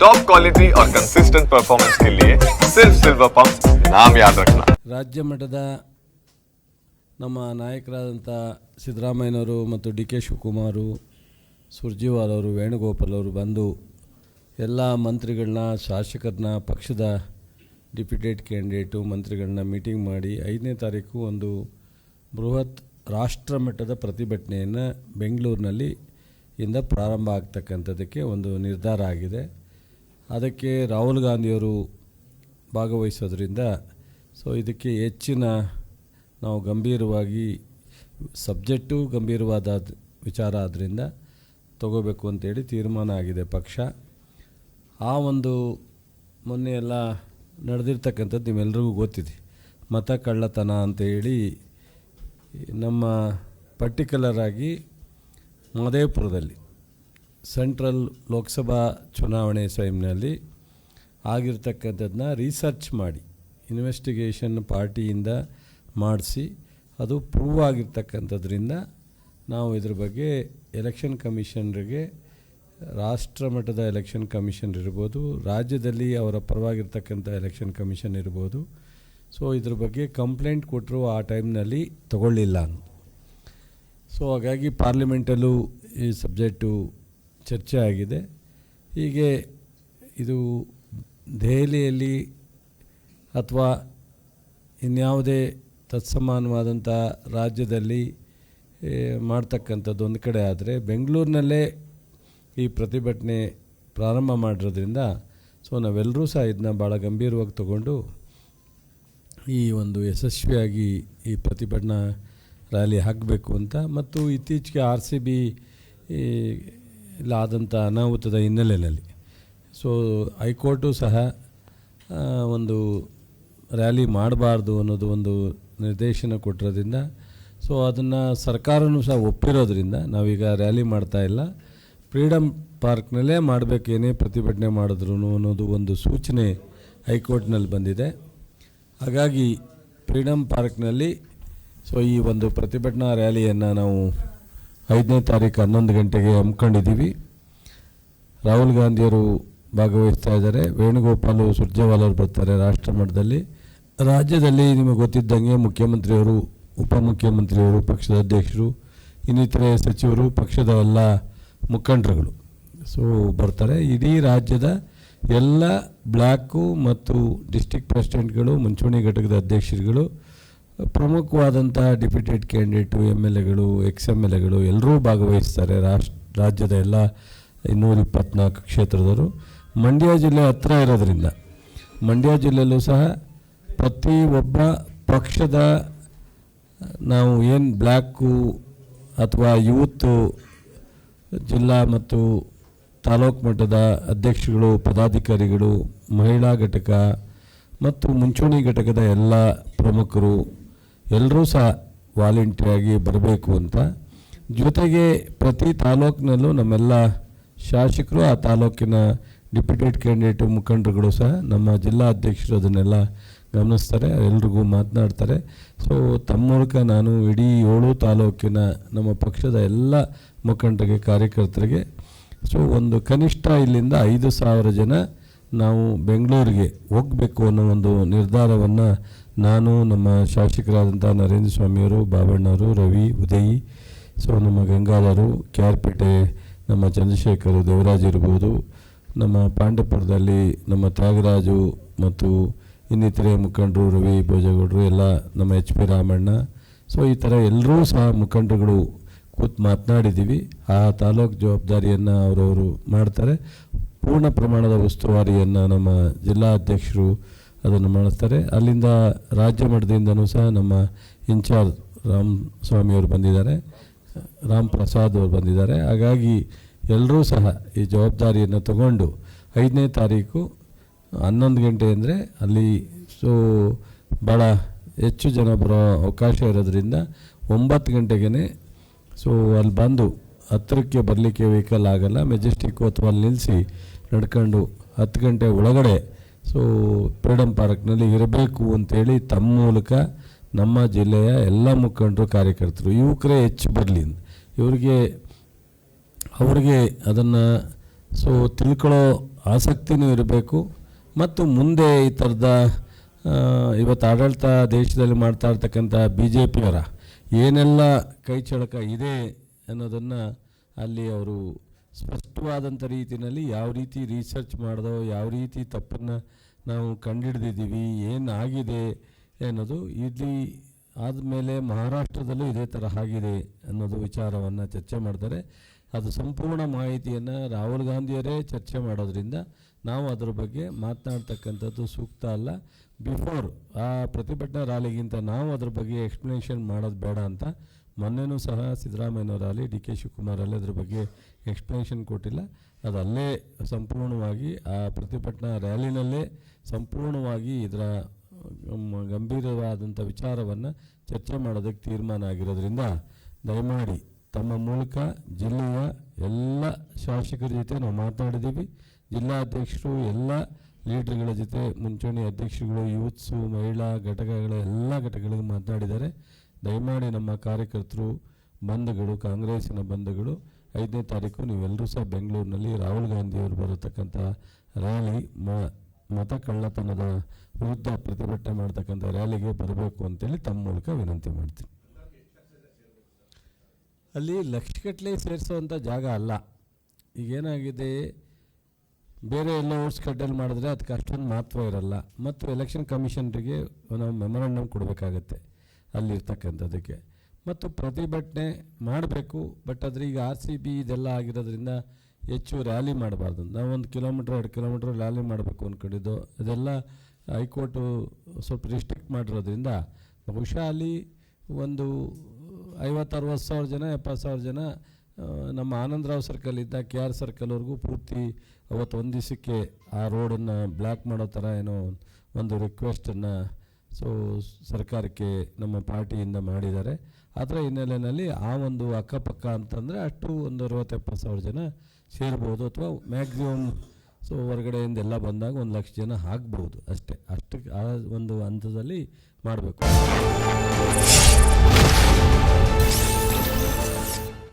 Top quality और consistent performance के लिए सिर्फ सिल्वर पंप नाम याद रखना. ರಾಜ್ಯ ಮಟ್ಟದ ನಮ್ಮ ನಾಯಕರಾದಂಥ ಸಿದ್ದರಾಮಯ್ಯನವರು ಮತ್ತು ಡಿ ಕೆ ಶಿವಕುಮಾರು, ಸುರ್ಜೇವಾಲ ಅವರು, ವೇಣುಗೋಪಾಲ್ ಅವರು ಬಂದು ಎಲ್ಲ ಮಂತ್ರಿಗಳನ್ನ, ಶಾಸಕರನ್ನ, ಪಕ್ಷದ ಡಿಪ್ಯೂಟೆಡ್ ಕ್ಯಾಂಡಿಡೇಟು ಮಂತ್ರಿಗಳನ್ನ ಮೀಟಿಂಗ್ ಮಾಡಿ 5ನೇ ತಾರೀಕು ಒಂದು ಬೃಹತ್ ರಾಷ್ಟ್ರ ಮಟ್ಟದ ಪ್ರತಿಭಟನೆಯನ್ನು ಬೆಂಗಳೂರಿನಲ್ಲಿ ಇಂದ ಪ್ರಾರಂಭ ಆಗ್ತಕ್ಕಂಥದ್ದಕ್ಕೆ ಒಂದು ನಿರ್ಧಾರ ಆಗಿದೆ. ಅದಕ್ಕೆ ರಾಹುಲ್ ಗಾಂಧಿಯವರು ಭಾಗವಹಿಸೋದ್ರಿಂದ ಇದಕ್ಕೆ ಹೆಚ್ಚಿನ ನಾವು ಗಂಭೀರವಾಗಿ ಸಬ್ಜೆಕ್ಟು ಗಂಭೀರವಾದ ವಿಚಾರ ಆದ್ದರಿಂದ ತಗೋಬೇಕು ಅಂತೇಳಿ ತೀರ್ಮಾನ ಆಗಿದೆ ಪಕ್ಷ. ಆ ಒಂದು ಮೊನ್ನೆ ಎಲ್ಲ ನಡೆದಿರ್ತಕ್ಕಂಥದ್ದು ನಿಮ್ಮೆಲ್ಲರಿಗೂ ಗೊತ್ತಿದೆ. ಮತ ಕಳ್ಳತನ ಅಂತೇಳಿ ನಮ್ಮ ಪರ್ಟಿಕ್ಯುಲರ್ ಆಗಿ ಮಹದೇವಪುರದಲ್ಲಿ ಸೆಂಟ್ರಲ್ ಲೋಕಸಭಾ ಚುನಾವಣೆ ಟೈಮ್ನಲ್ಲಿ ಆಗಿರ್ತಕ್ಕಂಥದ್ದನ್ನ ರಿಸರ್ಚ್ ಮಾಡಿ ಇನ್ವೆಸ್ಟಿಗೇಷನ್ ಪಾರ್ಟಿಯಿಂದ ಮಾಡಿಸಿ ಅದು ಪ್ರೂವ್ ಆಗಿರ್ತಕ್ಕಂಥದ್ರಿಂದ ನಾವು ಇದ್ರ ಬಗ್ಗೆ ಎಲೆಕ್ಷನ್ ಕಮಿಷನರಿಗೆ, ರಾಷ್ಟ್ರ ಮಟ್ಟದ ಎಲೆಕ್ಷನ್ ಕಮಿಷನ್ ಇರ್ಬೋದು, ರಾಜ್ಯದಲ್ಲಿ ಅವರ ಪರವಾಗಿರ್ತಕ್ಕಂಥ ಎಲೆಕ್ಷನ್ ಕಮಿಷನ್ ಇರ್ಬೋದು, ಇದ್ರ ಬಗ್ಗೆ ಕಂಪ್ಲೇಂಟ್ ಕೊಟ್ಟರು ಆ ಟೈಮ್ನಲ್ಲಿ ತಗೊಳ್ಳಿಲ್ಲ ಅಂತ. ಹಾಗಾಗಿ ಪಾರ್ಲಿಮೆಂಟಲ್ಲೂ ಈ ಸಬ್ಜೆಕ್ಟು ಚರ್ಚೆ ಆಗಿದೆ. ಹೀಗೆ ಇದು ದೆಹಲಿಯಲ್ಲಿ ಅಥವಾ ಇನ್ಯಾವುದೇ ತತ್ಸಮಾನವಾದಂಥ ರಾಜ್ಯದಲ್ಲಿ ಮಾಡ್ತಕ್ಕಂಥದ್ದು ಒಂದು ಕಡೆ ಆದರೆ, ಬೆಂಗಳೂರಿನಲ್ಲೇ ಈ ಪ್ರತಿಭಟನೆ ಪ್ರಾರಂಭ ಮಾಡಿರೋದ್ರಿಂದ ನಾವೆಲ್ಲರೂ ಸಹ ಇದನ್ನ ಭಾಳ ಗಂಭೀರವಾಗಿ ತಗೊಂಡು ಈ ಒಂದು ಯಶಸ್ವಿಯಾಗಿ ಈ ಪ್ರತಿಭಟನಾ ರ್ಯಾಲಿ ಆಗಬೇಕು ಅಂತ, ಮತ್ತು ಇತ್ತೀಚೆಗೆ RCB ಆದಂಥ ಅನಾಹುತದ ಹಿನ್ನೆಲೆಯಲ್ಲಿ ಹೈಕೋರ್ಟು ಸಹ ಒಂದು ರ್ಯಾಲಿ ಮಾಡಬಾರ್ದು ಅನ್ನೋದು ಒಂದು ನಿರ್ದೇಶನ ಕೊಟ್ಟಿರೋದ್ರಿಂದ ಅದನ್ನು ಸರ್ಕಾರವೂ ಸಹ ಒಪ್ಪಿರೋದ್ರಿಂದ ನಾವೀಗ ರ್ಯಾಲಿ ಮಾಡ್ತಾಯಿಲ್ಲ, ಫ್ರೀಡಮ್ ಪಾರ್ಕ್ನಲ್ಲೇ ಮಾಡಬೇಕು ಏನೇ ಪ್ರತಿಭಟನೆ ಮಾಡಿದ್ರು ಅನ್ನೋದು ಒಂದು ಸೂಚನೆ ಹೈಕೋರ್ಟ್ನಲ್ಲಿ ಬಂದಿದೆ. ಹಾಗಾಗಿ ಫ್ರೀಡಮ್ ಪಾರ್ಕ್ನಲ್ಲಿ ಈ ಒಂದು ಪ್ರತಿಭಟನಾ ರ್ಯಾಲಿಯನ್ನು ನಾವು 5ನೇ ತಾರೀಕು 11 ಗಂಟೆಗೆ ಹಮ್ಮಿಕೊಂಡಿದ್ದೀವಿ. ರಾಹುಲ್ ಗಾಂಧಿಯವರು ಭಾಗವಹಿಸ್ತಾ ಇದ್ದಾರೆ, ವೇಣುಗೋಪಾಲ್, ಸುರ್ಜೇವಾಲ ಅವರು ಬರ್ತಾರೆ ರಾಷ್ಟ್ರ ಮಟ್ಟದಲ್ಲಿ. ರಾಜ್ಯದಲ್ಲಿ ನಿಮಗೆ ಗೊತ್ತಿದ್ದಂಗೆ ಮುಖ್ಯಮಂತ್ರಿಯವರು, ಉಪಮುಖ್ಯಮಂತ್ರಿಯವರು, ಪಕ್ಷದ ಅಧ್ಯಕ್ಷರು, ಇನ್ನಿತರೆ ಸಚಿವರು, ಪಕ್ಷದ ಎಲ್ಲ ಮುಖಂಡರುಗಳು ಬರ್ತಾರೆ. ಇಡೀ ರಾಜ್ಯದ ಎಲ್ಲ ಬ್ಲಾಕು ಮತ್ತು ಡಿಸ್ಟ್ರಿಕ್ಟ್ ಪ್ರೆಸಿಡೆಂಟ್ಗಳು, ಮುಂಚೂಣಿ ಘಟಕದ ಅಧ್ಯಕ್ಷರುಗಳು, ಪ್ರಮುಖವಾದಂಥ ಡಿಪ್ಯೂಟೆಡ್ ಕ್ಯಾಂಡಿಡೇಟು, MLAಗಳು, ex-MLAಗಳು ಎಲ್ಲರೂ ಭಾಗವಹಿಸ್ತಾರೆ. ರಾಜ್ಯದ ಎಲ್ಲ 224 ಕ್ಷೇತ್ರದವರು. ಮಂಡ್ಯ ಜಿಲ್ಲೆ ಹತ್ತಿರ ಇರೋದ್ರಿಂದ ಮಂಡ್ಯ ಜಿಲ್ಲೆಯಲ್ಲೂ ಸಹ ಪ್ರತಿ ಒಬ್ಬ ಪಕ್ಷದ ನಾವು ಏನು ಬ್ಲ್ಯಾಕು ಅಥವಾ ಯೂತ್ ಜಿಲ್ಲಾ ಮತ್ತು ತಾಲೂಕು ಮಟ್ಟದ ಅಧ್ಯಕ್ಷಗಳು, ಪದಾಧಿಕಾರಿಗಳು, ಮಹಿಳಾ ಘಟಕ ಮತ್ತು ಮುಂಚೂಣಿ ಘಟಕದ ಎಲ್ಲ ಪ್ರಮುಖರು ಎಲ್ಲರೂ ಸಹ ವಾಲಂಟಿಯರಾಗಿ ಬರಬೇಕು ಅಂತ. ಜೊತೆಗೆ ಪ್ರತಿ ತಾಲೂಕಿನಲ್ಲೂ ನಮ್ಮೆಲ್ಲ ಶಾಸಕರು, ಆ ತಾಲೂಕಿನ ಡಿಪ್ಯೂಟೆಡ್ ಕ್ಯಾಂಡಿಡೇಟು ಮುಖಂಡರುಗಳು ಸಹ ನಮ್ಮ ಜಿಲ್ಲಾ ಅಧ್ಯಕ್ಷರು ಅದನ್ನೆಲ್ಲ ಗಮನಿಸ್ತಾರೆ, ಎಲ್ರಿಗೂ ಮಾತನಾಡ್ತಾರೆ. ತಮ್ಮ ಮೂಲಕ ನಾನು ಇಡೀ 7 ತಾಲೂಕಿನ ನಮ್ಮ ಪಕ್ಷದ ಎಲ್ಲ ಮುಖಂಡರಿಗೆ, ಕಾರ್ಯಕರ್ತರಿಗೆ ಒಂದು ಕನಿಷ್ಠ ಇಲ್ಲಿಂದ 5,000 ಜನ ನಾವು ಬೆಂಗಳೂರಿಗೆ ಹೋಗಬೇಕು ಅನ್ನೋ ಒಂದು ನಿರ್ಧಾರವನ್ನು ನಾನು, ನಮ್ಮ ಶಾಸಕರಾದಂಥ ನರೇಂದ್ರ ಸ್ವಾಮಿಯವರು, ಬಾಬಣ್ಣವರು, ರವಿ, ಉದಯಿ, ನಮ್ಮ ಗಂಗಾಧರು, ಕ್ಯಾರ್ಪೇಟೆ ನಮ್ಮ ಚಂದ್ರಶೇಖರ್, ದೇವರಾಜ್ ಇರ್ಬೋದು, ನಮ್ಮ ಪಾಂಡವಪುರದಲ್ಲಿ ನಮ್ಮ ತ್ಯಾಗರಾಜು ಮತ್ತು ಇನ್ನಿತರೆ ಮುಖಂಡರು, ರವಿ ಭೋಜಗೌಡರು, ಎಲ್ಲ ನಮ್ಮ HP ರಾಮಣ್ಣ, ಈ ಥರ ಎಲ್ಲರೂ ಸಹ ಮುಖಂಡರುಗಳು ಕೂತು ಮಾತನಾಡಿದ್ದೀವಿ. ಆ ತಾಲೂಕು ಜವಾಬ್ದಾರಿಯನ್ನು ಅವರವರು ಮಾಡ್ತಾರೆ. ಪೂರ್ಣ ಪ್ರಮಾಣದ ಉಸ್ತುವಾರಿಯನ್ನು ನಮ್ಮ ಜಿಲ್ಲಾ ಅಧ್ಯಕ್ಷರು ಅದನ್ನು ಮಾಡಿಸ್ತಾರೆ. ಅಲ್ಲಿಂದ ರಾಜ್ಯ ಮಟ್ಟದಿಂದನೂ ಸಹ ನಮ್ಮ ಇನ್ಚಾರ್ಜ್ ರಾಮಸ್ವಾಮಿಯವರು ಬಂದಿದ್ದಾರೆ, ರಾಮ್ ಪ್ರಸಾದ್ ಅವರು ಬಂದಿದ್ದಾರೆ. ಹಾಗಾಗಿ ಎಲ್ಲರೂ ಸಹ ಈ ಜವಾಬ್ದಾರಿಯನ್ನು ತಗೊಂಡು 5ನೇ ತಾರೀಕು 11 ಗಂಟೆ ಅಂದರೆ ಅಲ್ಲಿ ಭಾಳ ಹೆಚ್ಚು ಜನ ಬರೋ ಅವಕಾಶ ಇರೋದ್ರಿಂದ 9 ಗಂಟೆಗೆ ಅಲ್ಲಿ ಬಂದು 10ಕ್ಕೆ ಬರಲಿಕ್ಕೆ ವೆಹಿಕಲ್ ಆಗಲ್ಲ, ಮೆಜೆಸ್ಟಿಕ್ಕು ಅಥವಾ ಅಲ್ಲಿ ನಿಲ್ಲಿಸಿ ನಡ್ಕೊಂಡು 10 ಗಂಟೆ ಒಳಗಡೆ ಫ್ರೀಡಮ್ ಪಾರ್ಕ್ನಲ್ಲಿ ಇರಬೇಕು ಅಂತೇಳಿ ತಮ್ಮ ಮೂಲಕ ನಮ್ಮ ಜಿಲ್ಲೆಯ ಎಲ್ಲ ಮುಖಂಡರು, ಕಾರ್ಯಕರ್ತರು, ಯುವಕರೇ ಹೆಚ್ಚು ಬರಲಿ, ಅವ್ರಿಗೆ ಅದನ್ನು ತಿಳ್ಕೊಳ್ಳೋ ಆಸಕ್ತಿನೂ ಇರಬೇಕು. ಮತ್ತು ಮುಂದೆ ಈ ಥರದ ಇವತ್ತು ಆಡಳಿತ ದೇಶದಲ್ಲಿ ಮಾಡ್ತಾ ಇರ್ತಕ್ಕಂಥ BJPಯವರ ಏನೆಲ್ಲ ಕೈ ಚಳಕ ಇದೆ ಅನ್ನೋದನ್ನು ಅಲ್ಲಿ ಅವರು ಸ್ಪಷ್ಟವಾದಂಥ ರೀತಿಯಲ್ಲಿ ಯಾವ ರೀತಿ ರಿಸರ್ಚ್ ಮಾಡಿದೋ, ಯಾವ ರೀತಿ ತಪ್ಪನ್ನು ನಾವು ಕಂಡುಹಿಡ್ದಿದ್ದೀವಿ, ಏನಾಗಿದೆ ಅನ್ನೋದು ಇಲ್ಲಿ ಆದಮೇಲೆ ಮಹಾರಾಷ್ಟ್ರದಲ್ಲೂ ಇದೇ ಥರ ಆಗಿದೆ ಅನ್ನೋದು ವಿಚಾರವನ್ನು ಚರ್ಚೆ ಮಾಡ್ತಾರೆ. ಅದು ಸಂಪೂರ್ಣ ಮಾಹಿತಿಯನ್ನು ರಾಹುಲ್ ಗಾಂಧಿಯವರೇ ಚರ್ಚೆ ಮಾಡೋದ್ರಿಂದ ನಾವು ಅದರ ಬಗ್ಗೆ ಮಾತನಾಡ್ತಕ್ಕಂಥದ್ದು ಸೂಕ್ತ ಅಲ್ಲ. ಬಿಫೋರ್ ಆ ಪ್ರತಿಭಟನಾ ರ್ಯಾಲಿಗಿಂತ ನಾವು ಅದ್ರ ಬಗ್ಗೆ ಎಕ್ಸ್ಪ್ಲನೇಷನ್ ಮಾಡೋದು ಬೇಡ ಅಂತ ಮೊನ್ನೆನೂ ಸಹ ಸಿದ್ದರಾಮಯ್ಯನವರ ರ್ಯಾಲಿ, DK ಶಿವಕುಮಾರ್ ರ್ಯಾಲಿ ಅದ್ರ ಬಗ್ಗೆ ಎಕ್ಸ್ಪ್ಲನೇಷನ್ ಕೊಟ್ಟಿಲ್ಲ. ಅದು ಅಲ್ಲೇ ಸಂಪೂರ್ಣವಾಗಿ ಆ ಪ್ರತಿಭಟನಾ ರ್ಯಾಲಿನಲ್ಲೇ ಸಂಪೂರ್ಣವಾಗಿ ಇದರ ಗಂಭೀರವಾದಂಥ ವಿಚಾರವನ್ನು ಚರ್ಚೆ ಮಾಡೋದಕ್ಕೆ ತೀರ್ಮಾನ ಆಗಿರೋದ್ರಿಂದ ದಯಮಾಡಿ ತಮ್ಮ ಮೂಲಕ ಜಿಲ್ಲೆಯ ಎಲ್ಲ ಶಾಸಕರ ಜೊತೆ ನಾವು ಮಾತನಾಡಿದ್ದೀವಿ. ಜಿಲ್ಲಾಧ್ಯಕ್ಷರು ಎಲ್ಲ ಲೀಡರ್ಗಳ ಜೊತೆ, ಮುಂಚೂಣಿ ಅಧ್ಯಕ್ಷರುಗಳು, ಯೂತ್ಸು, ಮಹಿಳಾ ಘಟಕಗಳ ಎಲ್ಲ ಘಟಕಗಳಿಗೆ ಮಾತನಾಡಿದ್ದಾರೆ. ದಯಮಾಡಿ ನಮ್ಮ ಕಾರ್ಯಕರ್ತರು, ಬಂಧುಗಳು, ಕಾಂಗ್ರೆಸ್ಸಿನ ಬಂಧುಗಳು 5ನೇ ತಾರೀಕು ನೀವೆಲ್ಲರೂ ಸಹ ಬೆಂಗಳೂರಿನಲ್ಲಿ ರಾಹುಲ್ ಗಾಂಧಿಯವರು ಬರತಕ್ಕಂಥ ರ್ಯಾಲಿ, ಮತ ಕಳ್ಳತನದ ವಿರುದ್ಧ ಪ್ರತಿಭಟನೆ ಮಾಡ್ತಕ್ಕಂಥ ರ್ಯಾಲಿಗೆ ಬರಬೇಕು ಅಂತೇಳಿ ತಮ್ಮ ಮೂಲಕ ವಿನಂತಿ ಮಾಡ್ತೀನಿ. ಅಲ್ಲಿ ಲಕ್ಷಗಟ್ಟಲೆ ಸೇರಿಸೋವಂಥ ಜಾಗ ಅಲ್ಲ. ಈಗೇನಾಗಿದೆ, ಬೇರೆ ಎಲ್ಲ ಓಟ್ಸ್ ಕಡ್ಡಲ್ ಮಾಡಿದ್ರೆ ಅದಕ್ಕೆ ಅಷ್ಟೊಂದು ಮಹತ್ವ ಇರಲ್ಲ. ಮತ್ತು ಎಲೆಕ್ಷನ್ ಕಮಿಷನ್ರಿಗೆ ನಾವು ಮೆಮೊರಂಡಮ್ ಕೊಡಬೇಕಾಗತ್ತೆ ಅಲ್ಲಿರ್ತಕ್ಕಂಥದ್ದಕ್ಕೆ. ಮತ್ತು ಪ್ರತಿಭಟನೆ ಮಾಡಬೇಕು, ಬಟ್ ಆದರೆ ಈಗ RCB ಇದೆಲ್ಲ ಆಗಿರೋದ್ರಿಂದ ಹೆಚ್ಚು ರ್ಯಾಲಿ ಮಾಡಬಾರ್ದು. ನಾವು 1 ಕಿಲೋಮೀಟ್ರ್ 2 ಕಿಲೋಮೀಟ್ರ್ ರ್ಯಾಲಿ ಮಾಡಬೇಕು ಅಂದ್ಕೊಂಡಿದ್ದು, ಅದೆಲ್ಲ ಹೈಕೋರ್ಟು ಸ್ವಲ್ಪ ರಿಸ್ಟ್ರಿಕ್ಟ್ ಮಾಡಿರೋದ್ರಿಂದ ಬಹುಶಃ ಅಲ್ಲಿ ಒಂದು 50-60 ಸಾವಿರ ಜನ 70 ಸಾವಿರ ಜನ ನಮ್ಮ ಆನಂದರಾವ್ ಸರ್ಕಲಿಂದ KR ಸರ್ಕಲ್ವರೆಗೂ ಪೂರ್ತಿ ಅವತ್ತು ಒಂದು ದಿವಸಕ್ಕೆ ಆ ರೋಡನ್ನು ಬ್ಲಾಕ್ ಮಾಡೋ ಥರ ಏನೋ ಒಂದು ರಿಕ್ವೆಸ್ಟನ್ನು ಸರ್ಕಾರಕ್ಕೆ ನಮ್ಮ ಪಾರ್ಟಿಯಿಂದ ಮಾಡಿದ್ದಾರೆ. ಅದರ ಹಿನ್ನೆಲೆಯಲ್ಲಿ ಆ ಒಂದು ಅಕ್ಕಪಕ್ಕ ಅಂತಂದರೆ ಅಷ್ಟು ಒಂದು 60-70 ಸಾವಿರ ಜನ ಸೇರ್ಬೋದು, ಅಥವಾ ಮ್ಯಾಕ್ಸಿಮಮ್ ಹೊರಗಡೆಯಿಂದ ಎಲ್ಲ ಬಂದಾಗ 1 ಲಕ್ಷ ಜನ ಆಗ್ಬೋದು ಅಷ್ಟೇ. ಅಷ್ಟಕ್ಕೆ ಆ ಒಂದು ಹಂತದಲ್ಲಿ ಮಾಡಬೇಕು.